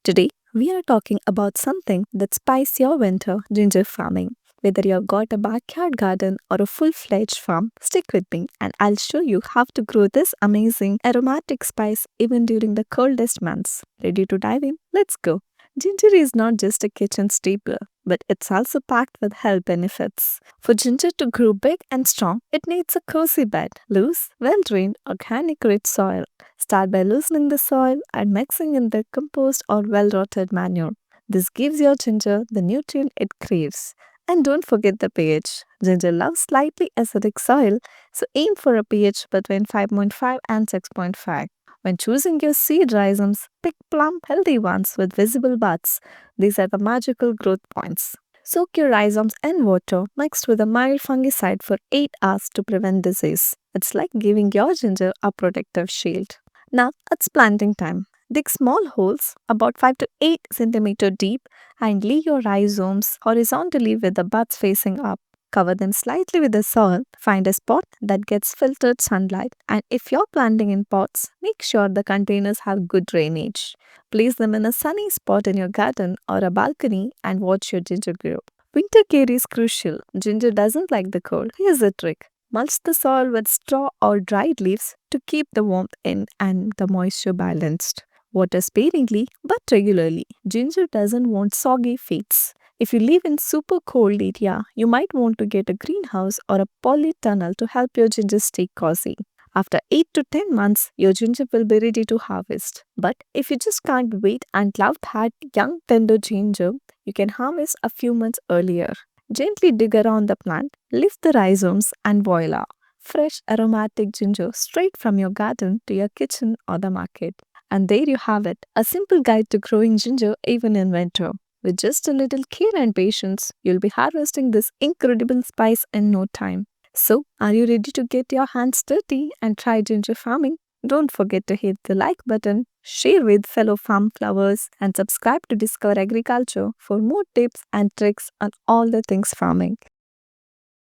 Today, we are talking about something that spices your winter ginger farming. Whether you've got a backyard garden or a full fledged farm, stick with me and I'll show you how to grow this amazing aromatic spice even during the coldest months. Ready to dive in? Let's go. Ginger is not just a kitchen staple, but it's also packed with health benefits. For ginger to grow big and strong, it needs a cozy bed, loose, well drained, organic rich soil. Start by loosening the soil and mixing in the compost or well rotted manure. This gives your ginger the nutrient it craves. And don't forget the pH. Ginger loves slightly acidic soil, so aim for a pH between 5.5 and 6.5. When choosing your seed rhizomes, pick plump, healthy ones with visible buds. These are the magical growth points. Soak your rhizomes in water mixed with a mild fungicide for 8 hours to prevent disease. It's like giving your ginger a protective shield. Now it's planting time. Dig small holes about 5 to 8 centimeter deep and lay your rhizomes horizontally with the buds facing up. Cover them slightly with the soil. Find a spot that gets filtered sunlight. And if you're planting in pots, make sure the containers have good drainage. Place them in a sunny spot in your garden or a balcony and watch your ginger grow. Winter care is crucial. Ginger doesn't like the cold. Here's a trick. Mulch the soil with straw or dried leaves to keep the warmth in and the moisture balanced. Water sparingly but regularly. Ginger doesn't want soggy feeds. If you live in super cold area, you might want to get a greenhouse or a polytunnel to help your ginger stay cozy. After 8 to 10 months, your ginger will be ready to harvest. But if you just can't wait and love that young tender ginger, you can harvest a few months earlier. Gently dig around the plant, lift the rhizomes, and voila! Fresh aromatic ginger straight from your garden to your kitchen or the market. And there you have it, a simple guide to growing ginger even in winter. With just a little care and patience, you'll be harvesting this incredible spice in no time. So, are you ready to get your hands dirty and try ginger farming? Don't forget to hit the like button, share with fellow farm flowers, and subscribe to Discover Agriculture for more tips and tricks on all the things farming.